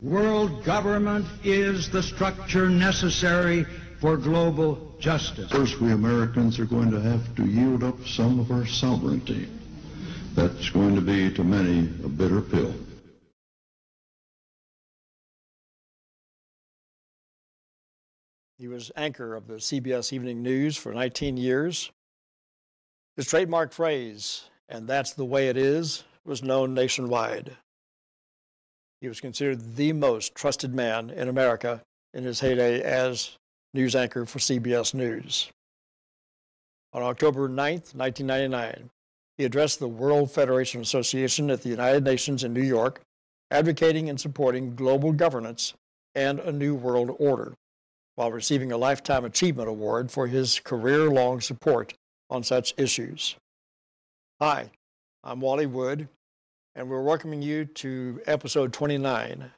World government is the structure necessary for global justice. First, we Americans are going to have to yield up some of our sovereignty. That's going to be, to many, a bitter pill. He was anchor of the CBS Evening News for 19 years. His trademark phrase, "and that's the way it is," was known nationwide. He was considered the most trusted man in America in his heyday as news anchor for CBS News. On October 9th, 1999, he addressed the World Federation Association at the United Nations in New York, advocating and supporting global governance and a new world order, while receiving a Lifetime Achievement Award for his career-long support on such issues. Hi, I'm Wally Wood, and we're welcoming you to episode 29.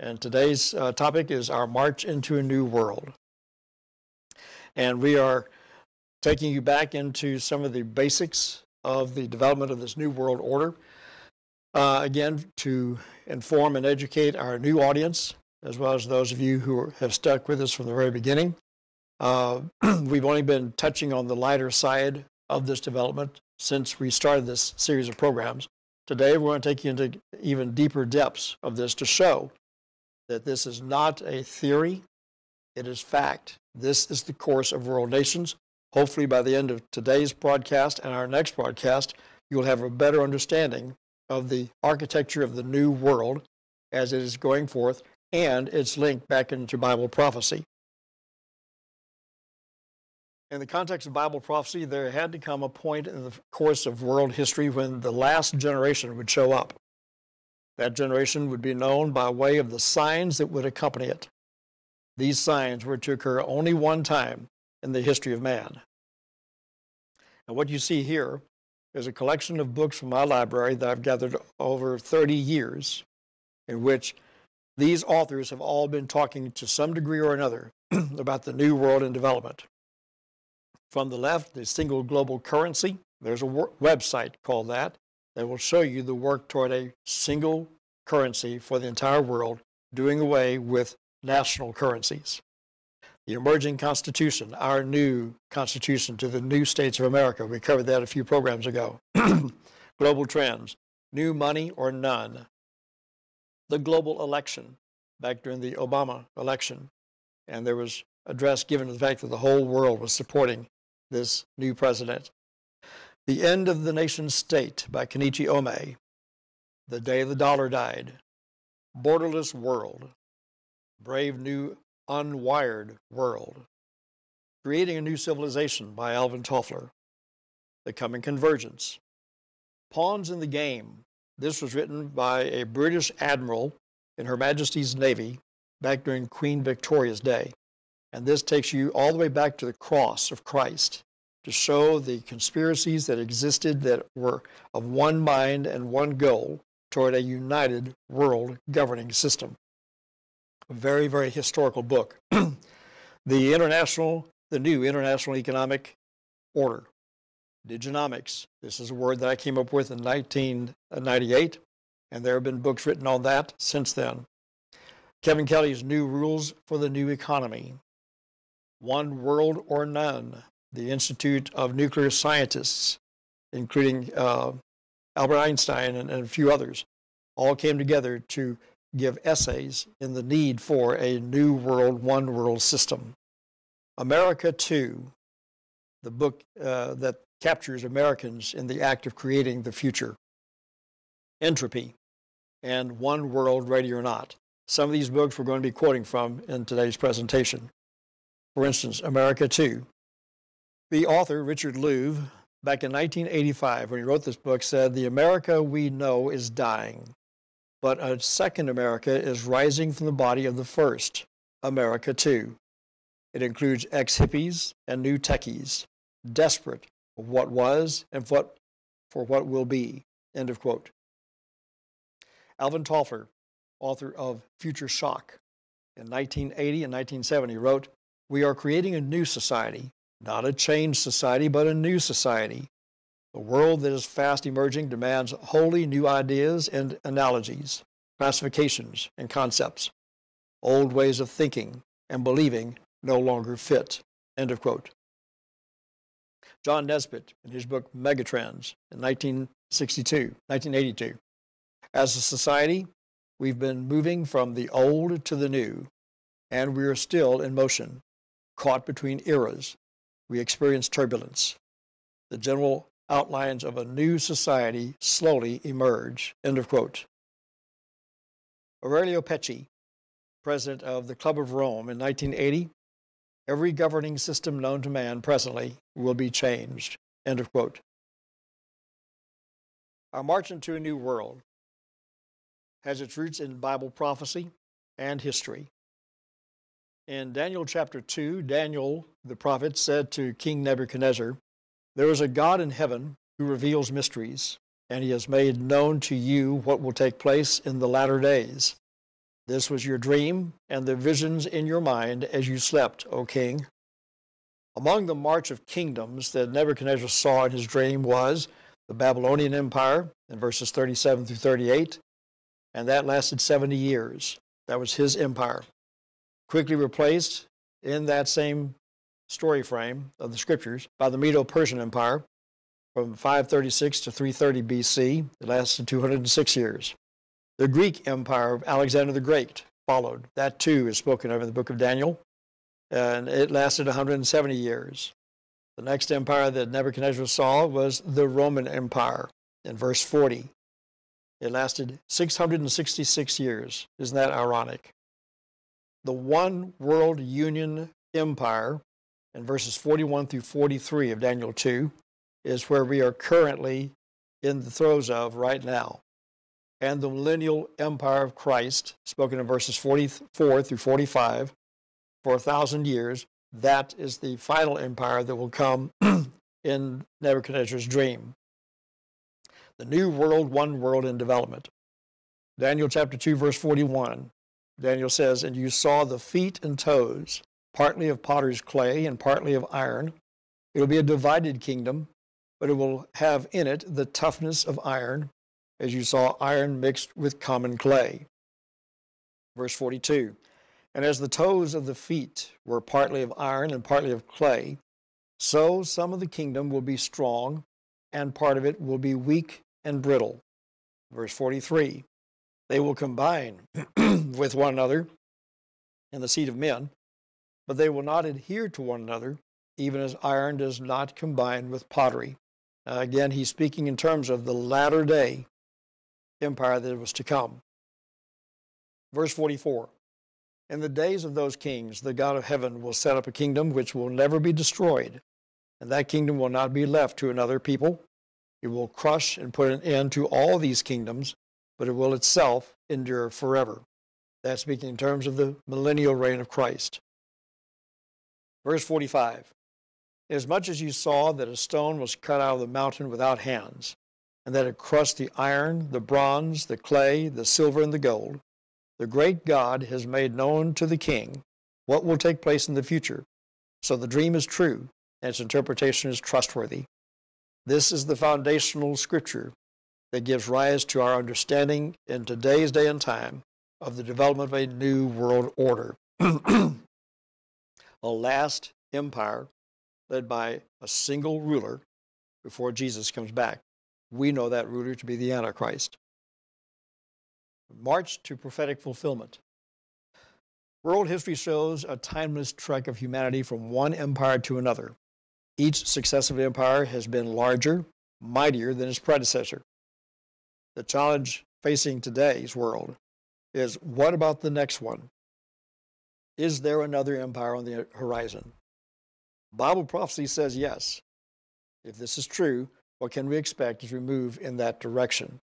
And today's topic is our march into a new world. And we are taking you back into some of the basics of the development of this new world order, again, to inform and educate our new audience, as well as those of you who have stuck with us from the very beginning. We've only been touching on the lighter side of this development since we started this series of programs. Today, we're going to take you into even deeper depths of this to show that this is not a theory, it is fact. This is the course of world nations. Hopefully, by the end of today's broadcast and our next broadcast, you'll have a better understanding of the architecture of the new world as it is going forth and its link back into Bible prophecy. In the context of Bible prophecy, there had to come a point in the course of world history when the last generation would show up. That generation would be known by way of the signs that would accompany it. These signs were to occur only one time in the history of man. And what you see here is a collection of books from my library that I've gathered over 30 years, in which these authors have all been talking to some degree or another about the new world in development. From the left, the single global currency. There's a website called that will show you the work toward a single currency for the entire world, doing away with national currencies. The emerging constitution, our new constitution to the new states of America. We covered that a few programs ago. Global trends, new money or none. The global election, back during the Obama election. And there was address given to the fact that the whole world was supporting this new president. The End of the Nation State by Kenichi Ome. The Day the Dollar Died. Borderless World. Brave New Unwired World. Creating a New Civilization by Alvin Toffler. The Coming Convergence. Pawns in the Game. This was written by a British admiral in Her Majesty's Navy back during Queen Victoria's day. And this takes you all the way back to the cross of Christ to show the conspiracies that existed that were of one mind and one goal toward a united world governing system. A very, very historical book. The new International Economic Order. Diginomics. This is a word that I came up with in 1998, and there have been books written on that since then. Kevin Kelly's New Rules for the New Economy. One World or None, the Institute of Nuclear Scientists, including Albert Einstein and a few others, all came together to give essays in the need for a new world, one world system. America Too, the book that captures Americans in the act of creating the future. Entropy, and One World, Ready or Not. Some of these books we're going to be quoting from in today's presentation. For instance, America Too. The author, Richard Louv, back in 1985, when he wrote this book, said, "The America we know is dying, but a second America is rising from the body of the first, America Too. It includes ex-hippies and new techies, desperate for what was and for what will be." End of quote. Alvin Toffler, author of Future Shock, in 1980 and 1970 wrote, "We are creating a new society, not a changed society, but a new society. The world that is fast emerging demands wholly new ideas and analogies. classifications, and concepts. Old ways of thinking and believing no longer fit. End of quote. John Nesbitt, in his book Megatrends in 1982. As a society, we've been moving from the old to the new, and we are still in motion, caught between eras. We experience turbulence. The general outlines of a new society slowly emerge. End of quote. Aurelio Pecci, president of the Club of Rome in 1980, every governing system known to man presently will be changed. End of quote. Our march into a new world has its roots in Bible prophecy and history. In Daniel chapter 2, Daniel the prophet said to King Nebuchadnezzar, "There is a God in heaven who reveals mysteries, and he has made known to you what will take place in the latter days. This was your dream and the visions in your mind as you slept, O king." Among the march of kingdoms that Nebuchadnezzar saw in his dream was the Babylonian Empire in verses 37 through 38, and that lasted 70 years. That was his empire. Quickly replaced in that same story frame of the scriptures by the Medo-Persian Empire from 536 to 330 BC. It lasted 206 years. The Greek Empire of Alexander the Great followed. That too is spoken of in the book of Daniel, and it lasted 170 years. The next empire that Nebuchadnezzar saw was the Roman Empire in verse 40. It lasted 666 years. Isn't that ironic? The One World Union Empire in verses 41 through 43 of Daniel 2 is where we are currently in the throes of right now. And the millennial empire of Christ, spoken in verses 44 through 45, for 1,000 years, that is the final empire that will come in Nebuchadnezzar's dream. The new world, one world in development. Daniel chapter 2, verse 41, Daniel says, "And you saw the feet and toes, partly of potter's clay and partly of iron. It will be a divided kingdom, but it will have in it the toughness of iron, as you saw iron mixed with common clay." Verse 42, "And as the toes of the feet were partly of iron and partly of clay, so some of the kingdom will be strong, and part of it will be weak and brittle." Verse 43, "They will combine with one another in the seed of men, but they will not adhere to one another, even as iron does not combine with pottery." Again, he's speaking in terms of the latter day empire that was to come. Verse 44, "In the days of those kings, the God of heaven will set up a kingdom which will never be destroyed, and that kingdom will not be left to another people. It will crush and put an end to all these kingdoms, but it will itself endure forever." That's speaking in terms of the millennial reign of Christ. Verse 45, "As much as you saw that a stone was cut out of the mountain without hands, and that it crushed the iron, the bronze, the clay, the silver, and the gold, the great God has made known to the king what will take place in the future. So the dream is true, and its interpretation is trustworthy." This is the foundational scripture that gives rise to our understanding in today's day and time of the development of a new world order. A last empire led by a single ruler before Jesus comes back. We know that ruler to be the Antichrist. March to prophetic fulfillment. World history shows a timeless trek of humanity from one empire to another. Each successive empire has been larger, mightier than its predecessor. The challenge facing today's world is, what about the next one? Is there another empire on the horizon? Bible prophecy says yes. If this is true, what can we expect as we move in that direction?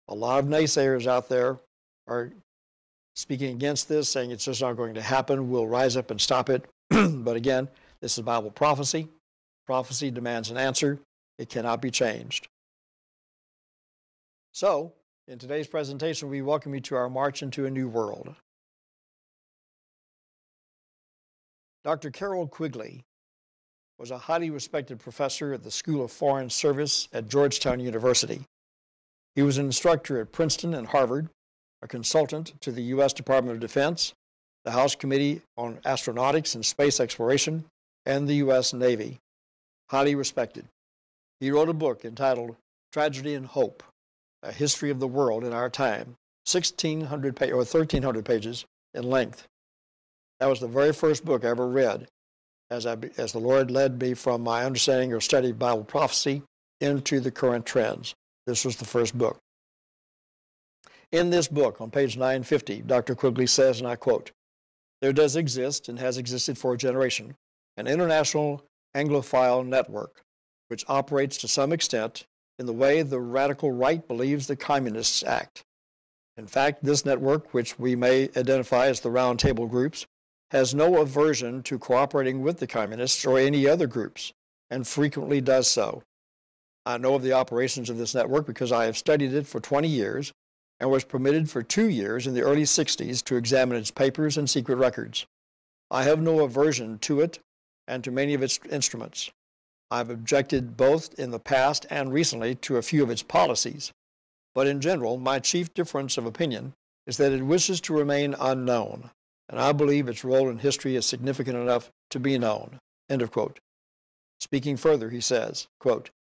A lot of naysayers out there are speaking against this, saying it's just not going to happen. We'll rise up and stop it. But again, this is Bible prophecy. Prophecy demands an answer. It cannot be changed. So, in today's presentation, we welcome you to our march into a new world. Dr. Carroll Quigley was a highly respected professor at the School of Foreign Service at Georgetown University. He was an instructor at Princeton and Harvard, a consultant to the U.S. Department of Defense, the House Committee on Astronautics and Space Exploration, and the U.S. Navy. Highly respected. He wrote a book entitled Tragedy and Hope, A History of the World in Our Time, 1,300 pages in length. That was the very first book I ever read as the Lord led me from my understanding or study of Bible prophecy into the current trends. This was the first book. In this book, on page 950, Dr. Quigley says, and I quote, "There does exist, and has existed for a generation, an international Anglophile network which operates to some extent in the way the radical right believes the communists act. In fact, this network, which we may identify as the Round Table groups, has no aversion to cooperating with the communists or any other groups, and frequently does so. I know of the operations of this network because I have studied it for 20 years and was permitted for 2 years in the early 60s to examine its papers and secret records. I have no aversion to it and to many of its instruments. I've objected both in the past and recently to a few of its policies, but in general, my chief difference of opinion is that it wishes to remain unknown, and I believe its role in history is significant enough to be known." End of quote. Speaking further, he says, quote,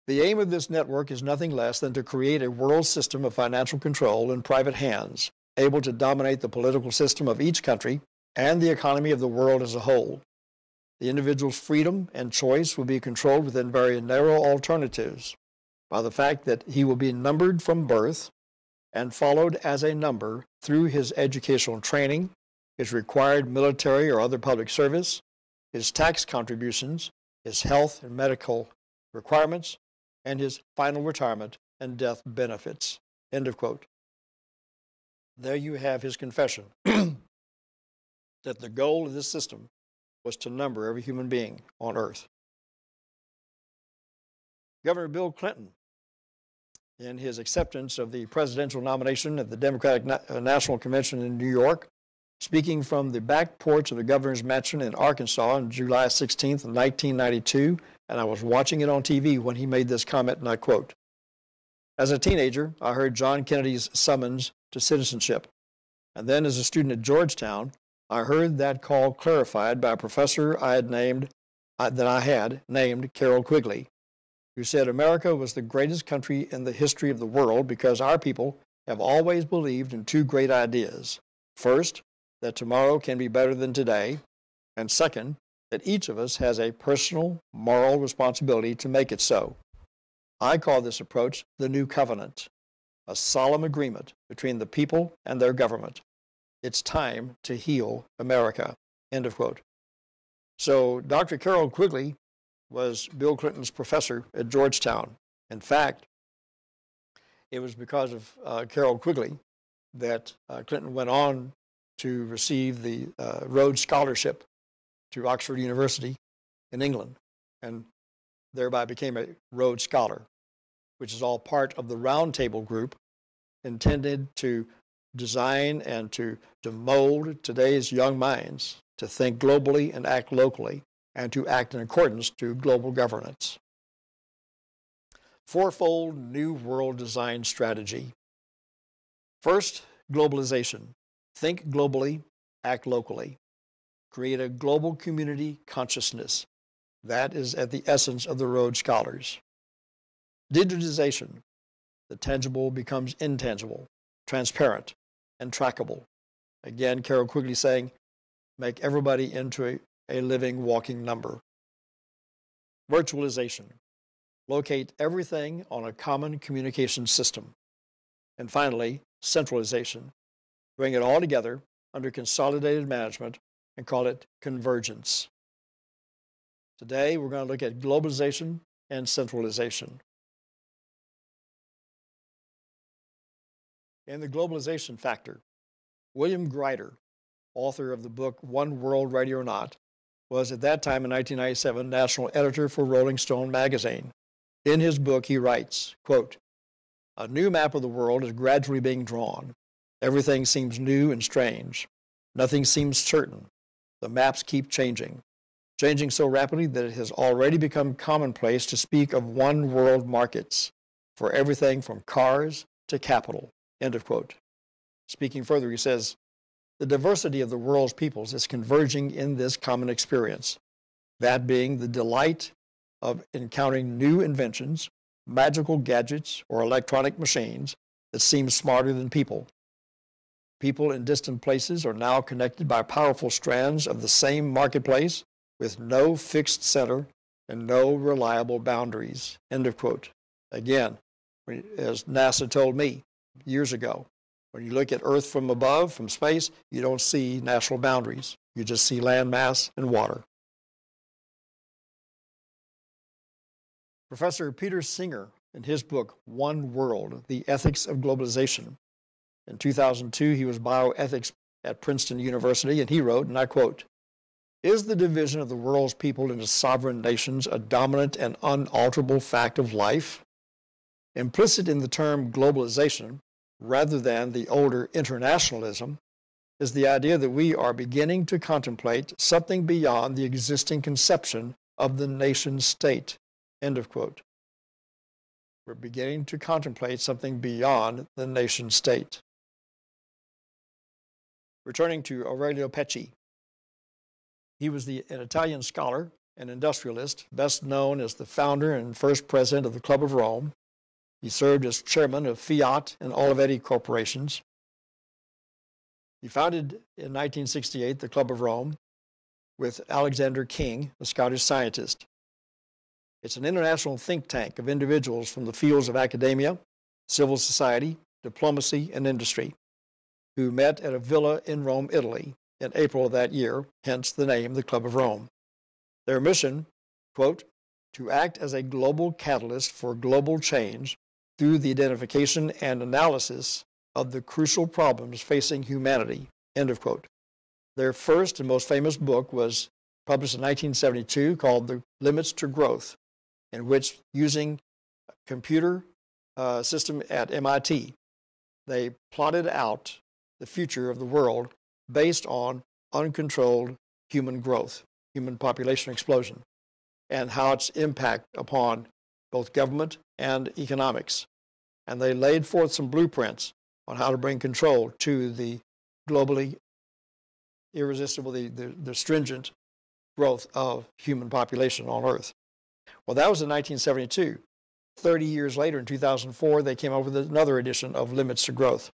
"The aim of this network is nothing less than to create a world system of financial control in private hands, able to dominate the political system of each country and the economy of the world as a whole. The individual's freedom and choice will be controlled within very narrow alternatives by the fact that he will be numbered from birth and followed as a number through his educational training, his required military or other public service, his tax contributions, his health and medical requirements, and his final retirement and death benefits." End of quote. There you have his confession that the goal of this system was to number every human being on earth. Governor Bill Clinton, in his acceptance of the presidential nomination at the Democratic National Convention in New York, speaking from the back porch of the governor's mansion in Arkansas on July 16th, 1992, and I was watching it on TV when he made this comment, and I quote, "As a teenager, I heard John Kennedy's summons to citizenship, and then as a student at Georgetown, I heard that call clarified by a professor I had named Carroll Quigley, who said America was the greatest country in the history of the world because our people have always believed in two great ideas. First, that tomorrow can be better than today, and second, that each of us has a personal, moral responsibility to make it so. I call this approach the New Covenant, a solemn agreement between the people and their government. It's time to heal America." End of quote. So Dr. Carroll Quigley was Bill Clinton's professor at Georgetown. In fact, it was because of Carroll Quigley that Clinton went on to receive the Rhodes Scholarship to Oxford University in England, and thereby became a Rhodes Scholar, which is all part of the Round Table group intended to design and to mold today's young minds to think globally and act locally, and to act in accordance to global governance. Fourfold New World Design Strategy. First, globalization. Think globally, act locally. Create a global community consciousness. That is at the essence of the Rhodes Scholars. Digitization. The tangible becomes intangible, transparent, and trackable. Again, Carroll Quigley saying, make everybody into a living, walking number. Virtualization. Locate everything on a common communication system. And finally, centralization. Bring it all together under consolidated management and call it convergence. Today, we're going to look at globalization and centralization. In the globalization factor, William Greider, author of the book One World Ready or Not, was at that time in 1997 national editor for Rolling Stone magazine. In his book, he writes, quote, "A new map of the world is gradually being drawn. Everything seems new and strange. Nothing seems certain. The maps keep changing so rapidly that it has already become commonplace to speak of one world markets for everything from cars to capital." End of quote. Speaking further, he says, the diversity of the world's peoples is converging in this common experience, that being the delight of encountering new inventions, magical gadgets, or electronic machines that seem smarter than people. People in distant places are now connected by powerful strands of the same marketplace with no fixed center and no reliable boundaries. End of quote. Again, as NASA told me years ago, when you look at Earth from above, from space, you don't see national boundaries. You just see land mass and water. Professor Peter Singer, in his book, One World, The Ethics of Globalization, in 2002, he was bioethics at Princeton University, and he wrote, and I quote, "Is the division of the world's people into sovereign nations a dominant and unalterable fact of life? Implicit in the term globalization, rather than the older internationalism, is the idea that we are beginning to contemplate something beyond the existing conception of the nation state." End of quote. We're beginning to contemplate something beyond the nation state. Returning to Aurelio Pecci, he was an Italian scholar and industrialist, best known as the founder and first president of the Club of Rome. He served as chairman of Fiat and Olivetti corporations. He founded in 1968 the Club of Rome with Alexander King, a Scottish scientist. It's an international think tank of individuals from the fields of academia, civil society, diplomacy, and industry, who met at a villa in Rome, Italy, in April of that year, hence the name, the Club of Rome. Their mission, quote, to act as a global catalyst for global change through the identification and analysis of the crucial problems facing humanity, end of quote. Their first and most famous book was published in 1972 called The Limits to Growth, in which, using a computer system at MIT, they plotted out the future of the world based on uncontrolled human growth, human population explosion, and how its impact upon both government and economics. And they laid forth some blueprints on how to bring control to the globally irresistible, the stringent growth of human population on Earth. Well, that was in 1972. 30 years later, in 2004, they came up with another edition of Limits to Growth,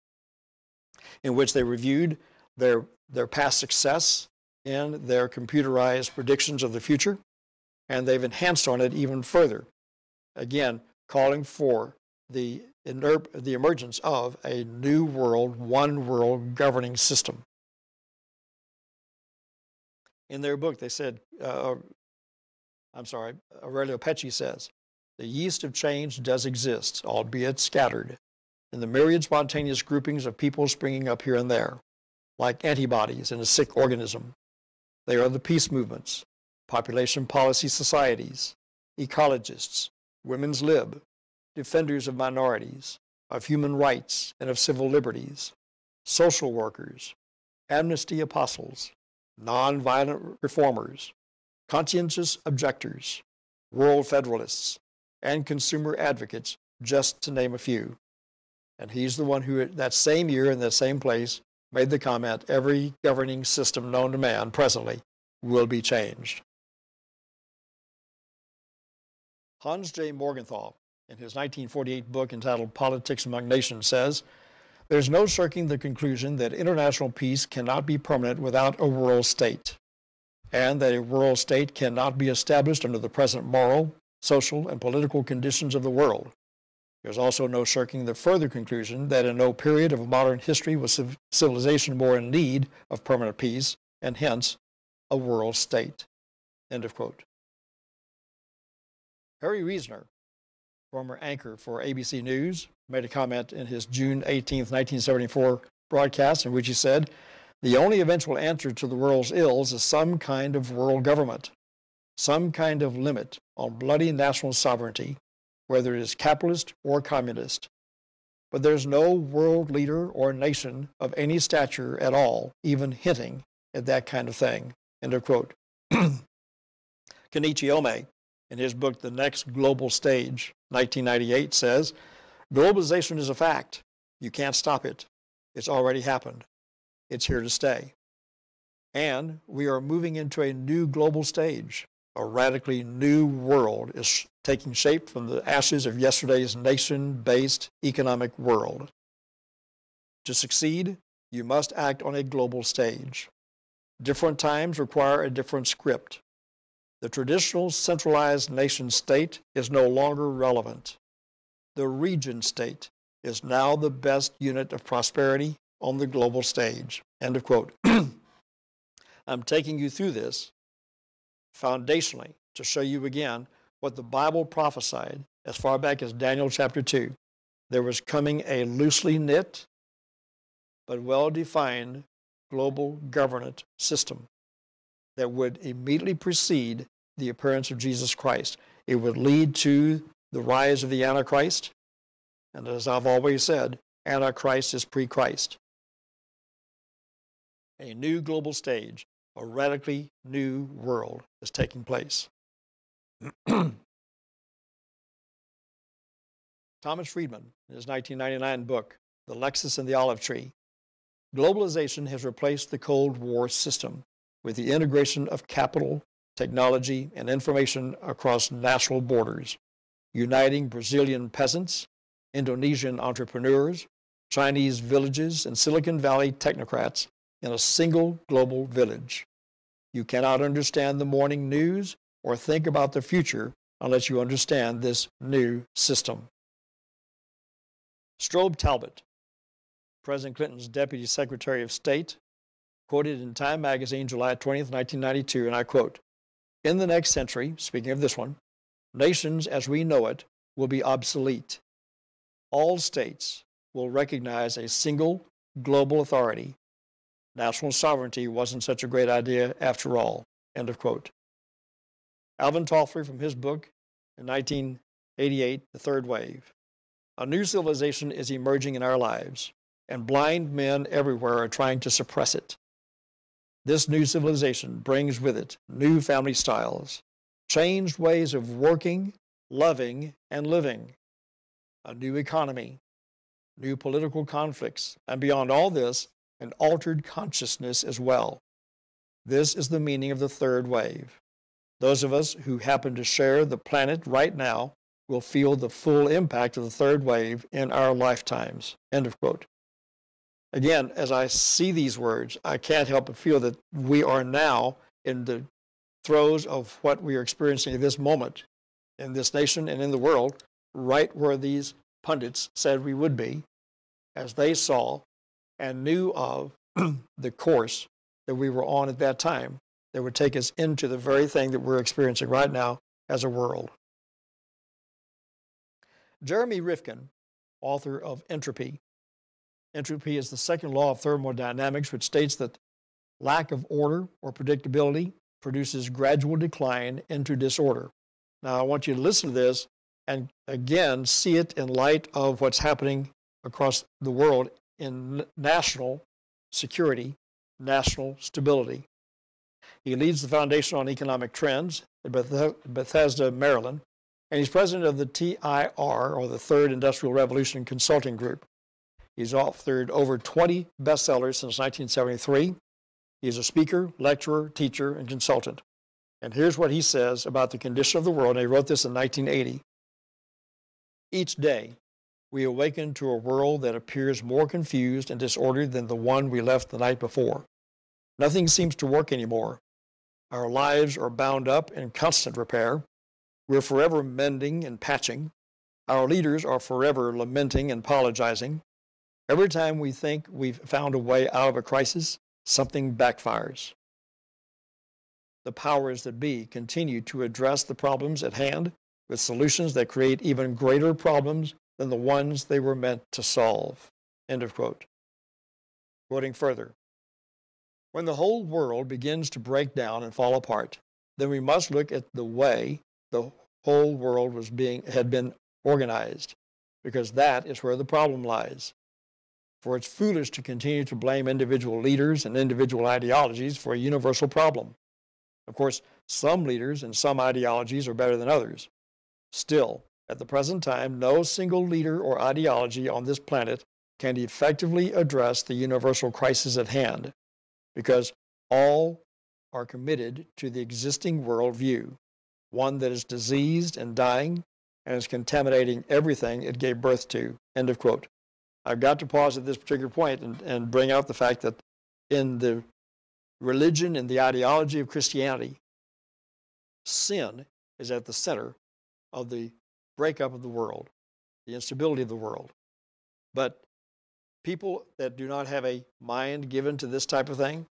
in which they reviewed their past success and their computerized predictions of the future, and they've enhanced on it even further, again, calling for the emergence of a new world, one world governing system. In their book, they said, Aurelio Pecci says, the yeast of change does exist, albeit scattered, in the myriad spontaneous groupings of people springing up here and there, like antibodies in a sick organism. They are the peace movements, population policy societies, ecologists, women's lib, defenders of minorities, of human rights and of civil liberties, social workers, amnesty apostles, nonviolent reformers, conscientious objectors, world federalists, and consumer advocates, just to name a few. And he's the one who, that same year in that same place, made the comment, every governing system known to man presently will be changed. Hans J. Morgenthau, in his 1948 book entitled Politics Among Nations, says, there's no shirking the conclusion that international peace cannot be permanent without a world state, and that a world state cannot be established under the present moral, social, and political conditions of the world. There's also no shirking the further conclusion that in no period of modern history was civilization more in need of permanent peace, and hence a world state. End of quote. Harry Reasoner, former anchor for ABC News, made a comment in his June 18, 1974 broadcast in which he said, the only eventual answer to the world's ills is some kind of world government, some kind of limit on bloody national sovereignty, whether it is capitalist or communist. But there's no world leader or nation of any stature at all even hinting at that kind of thing. End of quote. Kenichi Ome, in his book, The Next Global Stage, 1998, says, globalization is a fact. You can't stop it. It's already happened. It's here to stay. And we are moving into a new global stage. A radically new world is taking shape from the ashes of yesterday's nation-based economic world. To succeed, you must act on a global stage. Different times require a different script. The traditional centralized nation-state is no longer relevant. The region state is now the best unit of prosperity on the global stage. End of quote. I'm taking you through this foundationally to show you again what the Bible prophesied as far back as Daniel chapter 2. There was coming a loosely knit but well-defined global governance system that would immediately precede the appearance of Jesus Christ. It would lead to the rise of the Antichrist, and as I've always said, Antichrist is pre-Christ. A new global stage, a radically new world is taking place. Thomas Friedman, in his 1999 book, The Lexus and the Olive Tree, globalization has replaced the Cold War system with the integration of capital, technology, and information across national borders, uniting Brazilian peasants, Indonesian entrepreneurs, Chinese villages, and Silicon Valley technocrats in a single global village. You cannot understand the morning news or think about the future unless you understand this new system. Strobe Talbot, President Clinton's Deputy Secretary of State, quoted in Time magazine July 20th, 1992, and I quote, "In the next century," speaking of this one, "nations as we know it will be obsolete. All states will recognize a single global authority. National sovereignty wasn't such a great idea after all." End of quote. Alvin Toffler, from his book in 1988, The Third Wave. A new civilization is emerging in our lives, and blind men everywhere are trying to suppress it. This new civilization brings with it new family styles, changed ways of working, loving, and living, a new economy, new political conflicts, and beyond all this, an altered consciousness as well. This is the meaning of the third wave. Those of us who happen to share the planet right now will feel the full impact of the third wave in our lifetimes. End of quote. Again, as I see these words, I can't help but feel that we are now in the throes of what we are experiencing at this moment in this nation and in the world, right where these pundits said we would be, as they saw and knew of the course that we were on at that time that would take us into the very thing that we're experiencing right now as a world. Jeremy Rifkin, author of Entropy. Entropy is the second law of thermodynamics, which states that lack of order or predictability produces gradual decline into disorder. Now, I want you to listen to this and again see it in light of what's happening across the world in national security, national stability. He leads the Foundation on Economic Trends at Bethesda, Maryland, and he's president of the TIR, or the Third Industrial Revolution Consulting Group. He's authored over 20 bestsellers since 1973. He's a speaker, lecturer, teacher, and consultant. And here's what he says about the condition of the world, and he wrote this in 1980. Each day, we awaken to a world that appears more confused and disordered than the one we left the night before. Nothing seems to work anymore. Our lives are bound up in constant repair. We're forever mending and patching. Our leaders are forever lamenting and apologizing. Every time we think we've found a way out of a crisis, something backfires. The powers that be continue to address the problems at hand with solutions that create even greater problems than the ones they were meant to solve. End of quote. Quoting further, when the whole world begins to break down and fall apart, then we must look at the way the whole world had been organized, because that is where the problem lies. For it's foolish to continue to blame individual leaders and individual ideologies for a universal problem. Of course, some leaders and some ideologies are better than others. Still, at the present time, no single leader or ideology on this planet can effectively address the universal crisis at hand, because all are committed to the existing worldview, one that is diseased and dying and is contaminating everything it gave birth to. End of quote. I've got to pause at this particular point and bring out the fact that in the religion and the ideology of Christianity, sin is at the center of the breakup of the world, the instability of the world. But people that do not have a mind given to this type of thing,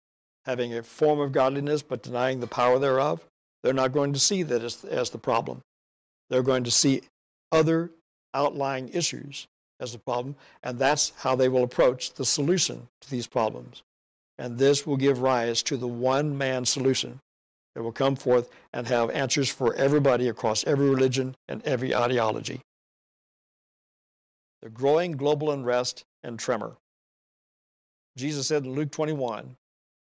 having a form of godliness but denying the power thereof, they're not going to see that as the problem. They're going to see other outlying issues as the problem, and that's how they will approach the solution to these problems. And this will give rise to the one-man solution that will come forth and have answers for everybody across every religion and every ideology. The growing global unrest and tremor. Jesus said in Luke 21,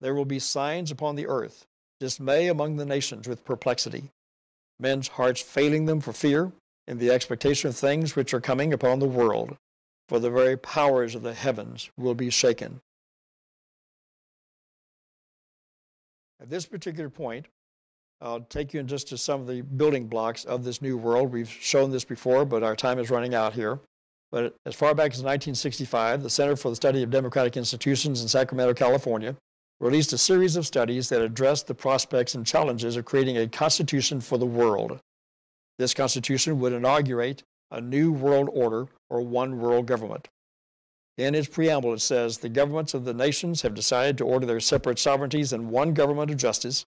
"There will be signs upon the earth, dismay among the nations with perplexity, men's hearts failing them for fear, in the expectation of things which are coming upon the world, for the very powers of the heavens will be shaken." At this particular point, I'll take you in just to some of the building blocks of this new world. We've shown this before, but our time is running out here. But as far back as 1965, the Center for the Study of Democratic Institutions in Sacramento, California, released a series of studies that addressed the prospects and challenges of creating a constitution for the world. This constitution would inaugurate a new world order, or one world government. In its preamble, it says, "The governments of the nations have decided to order their separate sovereignties in one government of justice,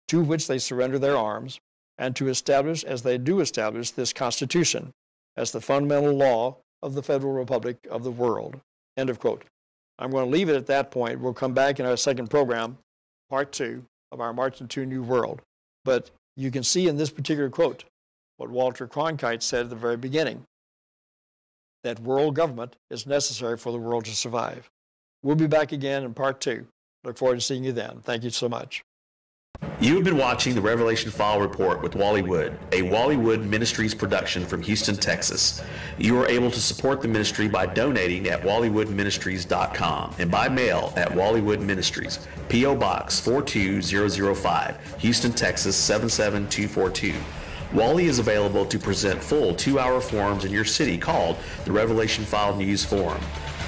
to which they surrender their arms, and to establish, as they do establish, this Constitution as the fundamental law of the Federal Republic of the world." End of quote. I'm going to leave it at that point. We'll come back in our second program, part 2 of our March into a New World. But you can see in this particular quote what Walter Cronkite said at the very beginning, that world government is necessary for the world to survive. We'll be back again in part 2. Look forward to seeing you then. Thank you so much. You have been watching the Revelation File Report with Wally Wood, a Wally Wood Ministries production from Houston, Texas. You are able to support the ministry by donating at wallywoodministries.com and by mail at Wally Wood Ministries, P.O. Box 42005, Houston, Texas 77242. Wally is available to present full 2-hour forums in your city called the Revelation File News Forum.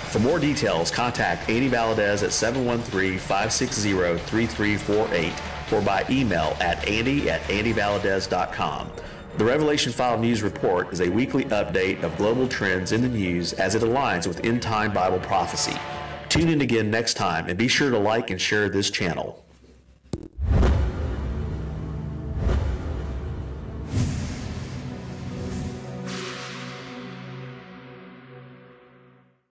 For more details, contact Andy Valadez at 713-560-3348 or by email at andy@andyvaladez.com. The Revelation File News Report is a weekly update of global trends in the news as it aligns with end-time Bible prophecy. Tune in again next time and be sure to like and share this channel.